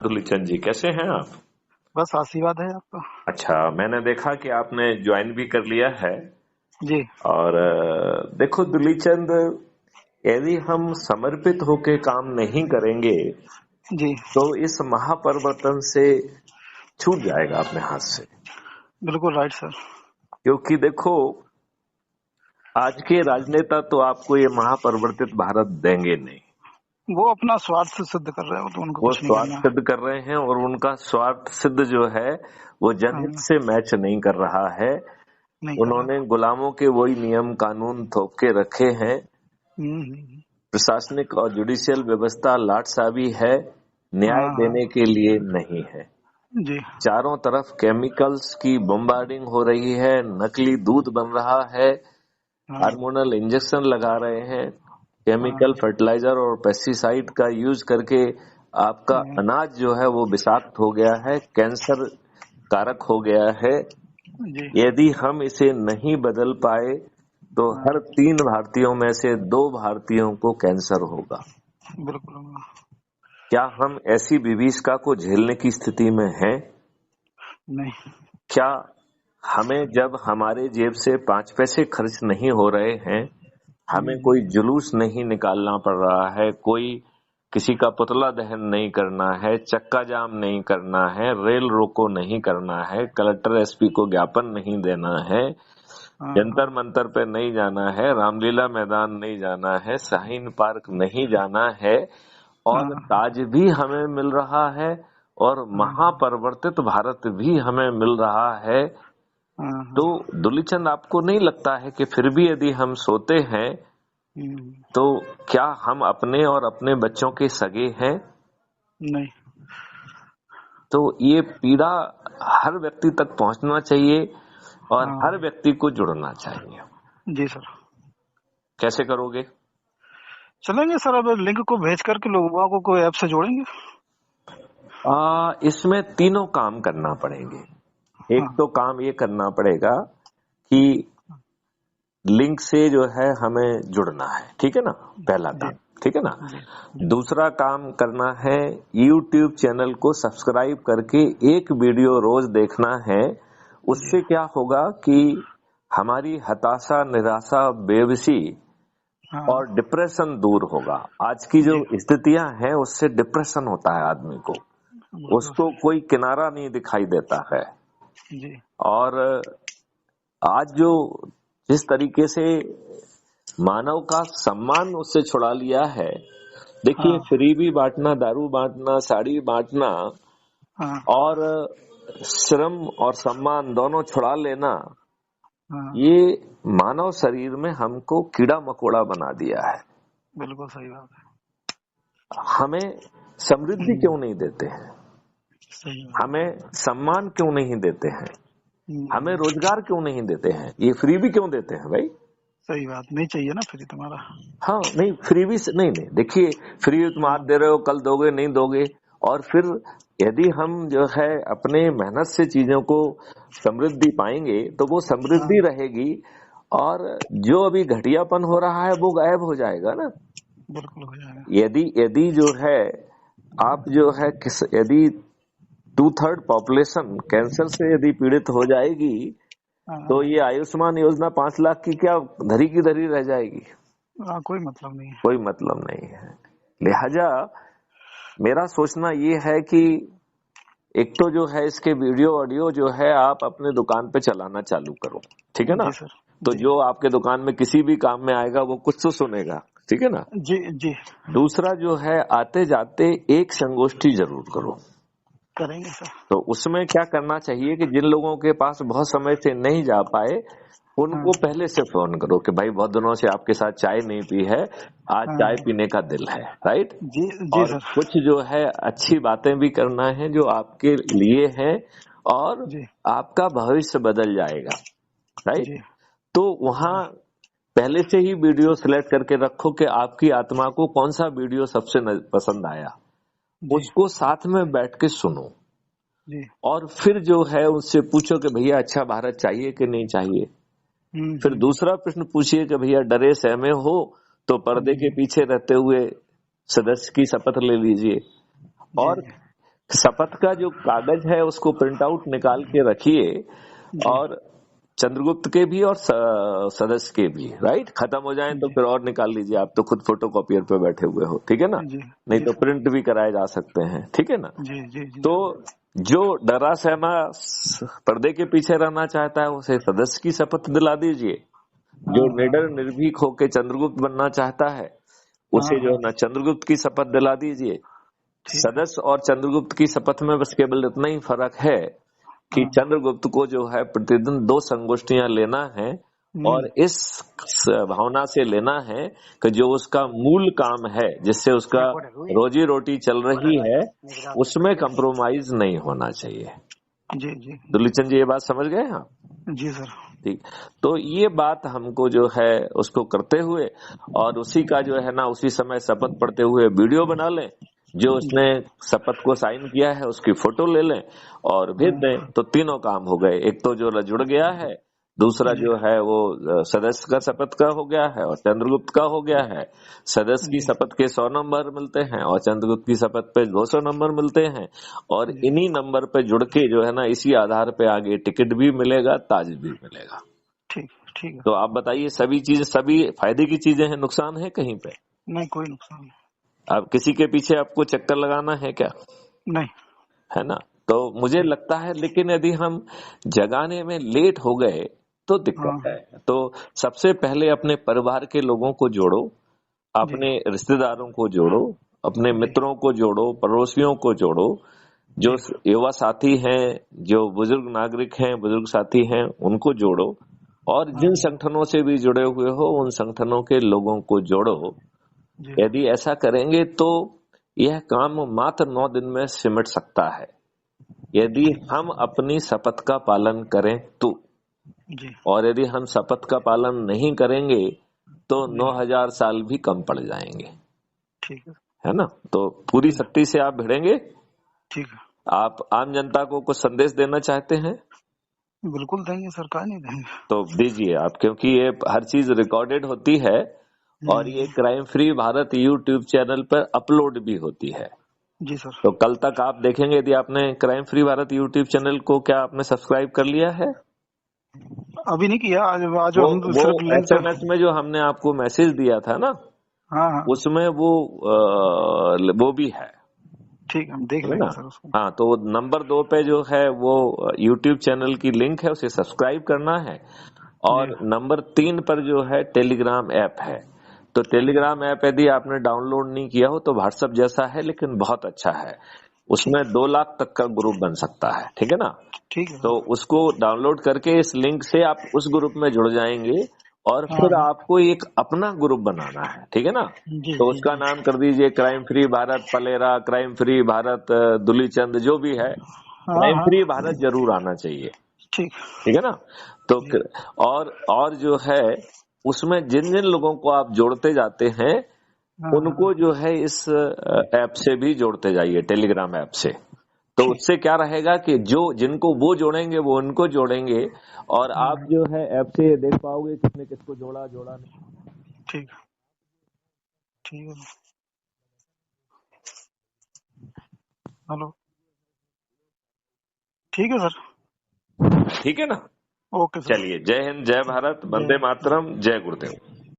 दुलीचंद जी, कैसे हैं आप? बस आशीर्वाद है आपका। अच्छा, मैंने देखा कि आपने ज्वाइन भी कर लिया है। जी और देखो दुलीचंद, यदि हम समर्पित होके काम नहीं करेंगे जी तो इस महापरिवर्तन से छूट जाएगा अपने हाथ से। बिल्कुल राइट सर। क्योंकि देखो, आज के राजनेता तो आपको ये महापरिवर्तित भारत देंगे नहीं। वो अपना स्वार्थ से सिद्ध कर रहे हैं, वो तो उनको वो कुछ नहीं स्वार्थ करना है। सिद्ध कर रहे हैं और उनका स्वार्थ सिद्ध जो है वो जनहित हाँ, से मैच नहीं कर रहा है। नहीं कर उन्होंने रहा। गुलामों के वही नियम कानून थोप के रखे हैं। हम्म। प्रशासनिक और जुडिशियल व्यवस्था लाटसाबी है, न्याय हाँ हाँ देने के लिए नहीं है। जी चारों तरफ केमिकल्स की बम्बार्डिंग हो रही है, नकली दूध बन रहा है, हाँ हार्मोनल इंजेक्शन लगा रहे हैं, केमिकल हाँ फर्टिलाइजर और पेस्टिसाइड का यूज करके आपका हाँ, अनाज जो है वो विषाक्त हो गया है, कैंसर कारक हो गया है। जी यदि हम इसे नहीं बदल पाए तो हाँ हर 3 भारतीयों में से 2 भारतीयों को कैंसर होगा। बिल्कुल होगा। क्या हम ऐसी विभीषिका को झेलने की स्थिति में हैं? नहीं। क्या हमें, जब हमारे जेब से 5 पैसे खर्च नहीं हो रहे हैं, हमें कोई हम्म। जुलूस नहीं निकालना पड़ रहा है, कोई किसी का पुतला दहन नहीं करना है, चक्का जाम नहीं करना है, रेल रोको नहीं करना है, कलेक्टर एसपी को ज्ञापन नहीं देना है, हाँ हाँ जंतर मंतर पे नहीं जाना है, रामलीला मैदान नहीं जाना है, शाहीन पार्क नहीं जाना है, और हाँ ताज भी हमें मिल रहा है और हाँ महापरिवर्तित भारत भी हमें मिल रहा है। हाँ तो हाँ। दुलीचंद, आपको नहीं लगता है कि फिर भी यदि हम सोते हैं हम्म। तो क्या हम अपने और अपने बच्चों के सगे हैं? नहीं। तो ये पीड़ा हर व्यक्ति तक पहुंचना चाहिए और हर हाँ व्यक्ति को जुड़ना चाहिए। जी सर। कैसे करोगे? चलेंगे सर, अब लिंक को भेज करके लोगों को कोई ऐप से जोड़ेंगे। इसमें तीनों काम करना पड़ेंगे। एक हाँ तो काम ये करना पड़ेगा कि लिंक से जो है हमें जुड़ना है, ठीक है ना, पहला जी काम, ठीक है ना। जी जी दूसरा काम करना है, YouTube चैनल को सब्सक्राइब करके एक वीडियो रोज देखना है। जी उससे क्या होगा कि हमारी हताशा, निराशा, बेबसी हाँ और डिप्रेशन दूर होगा। आज की जो जी स्थितियां हैं उससे डिप्रेशन होता है आदमी को, बिल्कुल उसको सर। कोई किनारा नहीं दिखाई देता है। जी और आज जो जिस तरीके से मानव का सम्मान उससे छुड़ा लिया है, देखिए, हाँ फ्री भी बांटना, दारू बांटना, साड़ी बांटना हाँ और श्रम और सम्मान दोनों छुड़ा लेना, हाँ ये मानव शरीर में हमको कीड़ा मकोड़ा बना दिया है। बिल्कुल सही बात है। हमें समृद्धि क्यों नहीं देते हैं? सही बात है। हमें सम्मान क्यों नहीं देते हैं? हमें हम्म। रोजगार क्यों नहीं देते हैं? ये फ्री भी क्यों देते हैं भाई? सही बात, नहीं चाहिए ना फिर तुम्हारा। हाँ, नहीं, फ्री भी नहीं, नहीं, देखिए, फ्री तुम आज दे रहे हो, कल दोगे नहीं दोगे। और फिर यदि हम जो है अपने मेहनत से चीजों को समृद्धि पाएंगे तो वो हाँ समृद्धि रहेगी और जो अभी घटियापन हो रहा है वो गायब हो जाएगा ना। बिल्कुल हो जाएगा। यदि यदि जो है आप जो है यदि 2/3 पॉपुलेशन कैंसर से यदि पीड़ित हो जाएगी तो हाँ ये आयुष्मान योजना 5 लाख की क्या धरी की धरी रह जाएगी? हाँ, कोई मतलब नहीं है। कोई मतलब नहीं है। लिहाजा मेरा सोचना ये है कि एक तो जो है इसके वीडियो ऑडियो जो है आप अपने दुकान पे चलाना चालू करो, ठीक है ना। जी सर। तो जी जो आपके दुकान में किसी भी काम में आएगा वो कुछ तो सुनेगा, ठीक है ना। जी जी दूसरा जो है, आते जाते एक संगोष्ठी जरूर करो। करेंगे सर। तो उसमें क्या करना चाहिए कि जिन लोगों के पास बहुत समय से नहीं जा पाए हाँ उनको पहले से फोन करो कि भाई बहुत दिनों से आपके साथ चाय नहीं पी है, आज चाय हाँ पीने का दिल है, राइट। जी जी और सर। कुछ जो है अच्छी बातें भी करना है जो आपके लिए है और जी आपका भविष्य बदल जाएगा, राइट। जी तो वहां जी पहले से ही वीडियो सिलेक्ट करके रखो कि आपकी आत्मा को कौन सा वीडियो सबसे पसंद आया, जी उसको साथ में बैठ के सुनो जी। और फिर जो है उससे पूछो कि भैया अच्छा भारत चाहिए कि नहीं चाहिए। फिर हम्म। दूसरा प्रश्न पूछिए कि भैया डरे सहमे हो तो पर्दे के जी पीछे रहते हुए सदस्य की शपथ ले लीजिए। जी और शपथ का जो कागज है उसको प्रिंट आउट निकाल के रखिए, जी और चंद्रगुप्त के भी और सदस्य के भी, राइट। खत्म हो जाए तो जी फिर और निकाल लीजिए, आप तो खुद फोटोकॉपियर पे बैठे हुए हो, ठीक है ना। जी नहीं जी तो सर। प्रिंट भी कराए जा सकते हैं, ठीक है ना। जी जी जी तो जो डरा सहमा पर्दे के पीछे रहना चाहता है उसे सदस्य की शपथ दिला दीजिए। जो हाँ निडर हाँ निर्भीक होके चंद्रगुप्त बनना चाहता है हाँ उसे जो है हाँ ना चंद्रगुप्त की शपथ दिला दीजिए। ठीक है। सदस्य और चंद्रगुप्त की शपथ में बस केवल इतना ही फर्क है कि हाँ चंद्रगुप्त को जो है प्रतिदिन 2 संगोष्ठियां लेना है, और इस भावना से लेना है कि जो उसका मूल काम है जिससे उसका रोजी रोटी चल रही है उसमें कंप्रोमाइज नहीं होना चाहिए। जी जी दुलीचंद जी, ये बात समझ गए आप? जी सर। ठीक। तो ये बात हमको जो है उसको करते हुए, और उसी का जो है ना उसी समय शपथ पढ़ते हुए वीडियो बना लें, जो उसने जी शपथ को साइन किया है उसकी फोटो ले लें और भेज हाँ दें, तो तीनों काम हो गए। एक तो जो जुड़ गया है, दूसरा जी जो है वो सदस्य का शपथ का हो गया है और चंद्रगुप्त का हो गया है। सदस्य की जी शपथ के 100 नंबर मिलते हैं और चंद्रगुप्त की शपथ पे 200 नंबर मिलते हैं, और जी इन्हीं नंबर पे जुड़ के जो है ना इसी आधार पे आगे टिकट भी मिलेगा, ताज भी मिलेगा। ठीक ठीक है। तो आप बताइए, सभी चीज सभी फायदे की चीजें हैं, नुकसान है कहीं पे? नहीं कोई नुकसान अब किसी के पीछे आपको चक्कर लगाना है क्या? नहीं। है ना। तो मुझे ठीक। लगता है, लेकिन यदि हम जगाने में लेट हो गए तो दिक्कत हाँ है। तो सबसे पहले अपने परिवार के लोगों को जोड़ो, जी अपने रिश्तेदारों को जोड़ो, अपने जी मित्रों को जोड़ो, पड़ोसियों को जोड़ो, जो जी युवा साथी हैं, जो बुजुर्ग नागरिक हैं, बुजुर्ग साथी हैं, उनको जोड़ो, और हाँ जिन संगठनों से भी जुड़े हुए हो उन संगठनों के लोगों को जोड़ो। जी यदि ऐसा करेंगे तो यह काम मात्र 9 दिन में सिमट सकता है, यदि ठीक हम अपनी शपथ का पालन करें तो। जी और यदि हम शपथ का पालन नहीं करेंगे तो जी 9000 साल भी कम पड़ जाएंगे, ठीक है। है ना। तो पूरी जी शक्ति से आप भिड़ेंगे। ठीक है। आप आम जनता को कुछ संदेश देना चाहते हैं बिल्कुल देंगे सर, का नहीं देंगे। तो दीजिए आप, क्योंकि ये हर चीज रिकॉर्डेड होती है और ये हम्म। Crime free Bharat YouTube channel पर अपलोड भी होती है। जी सर। तो कल तक आप देखेंगे, यदि आपने crime free Bharat YouTube channel को क्या आपने सब्सक्राइब कर लिया है? अभी नहीं किया, आज आज वो हम वो सिर्फ लिंक। एसएमएस में जो हमने आपको मैसेज दिया था ना, हाँ हाँ उसमें वो भी है, ठीक है, हम देख है ना। लेंगे सर उसको। हाँ, तो नंबर 2 पे जो है वो यूट्यूब चैनल की लिंक है, उसे सब्सक्राइब करना है। जी और नंबर 3 पर जो है टेलीग्राम ऐप है, तो ठीक टेलीग्राम ऐप यदि आपने डाउनलोड नहीं किया हो तो व्हाट्सएप जैसा है लेकिन बहुत अच्छा है, उसमें ठीक 2 लाख तक का ग्रुप बन सकता है, ठीक है ना। ठीक है तो सर। उसको डाउनलोड करके इस लिंक से आप उस ग्रुप में जुड़ जाएंगे, और हाँ फिर हाँ आपको एक अपना ग्रुप बनाना है, ठीक है ना। जी तो जी उसका जी। नाम कर दीजिए crime free Bharat Palera, crime free Bharat Dulichand, जो भी है, हाँ क्राइम हाँ फ्री भारत जरूर आना चाहिए, ठीक। ठीक है ना। तो जी और जो है उसमें जिन जिन लोगों को आप जोड़ते जाते हैं हाँ उनको हाँ जो है इस ऐप से भी जोड़ते जाइए, टेलीग्राम ऐप से। तो ठीक। उससे क्या रहेगा कि जो जिनको वो जोड़ेंगे वो उनको जोड़ेंगे, और आप हाँ जो है ऐप से ये देख पाओगे किसने किसको जोड़ा जोड़ा नहीं। ठीक ठीक है। हेलो। ठीक है सर। ठीक है ना। Okay sir. चलिए, जय हिंद, जय भारत, जय वंदे जय। मातरम, जय गुरुदेव।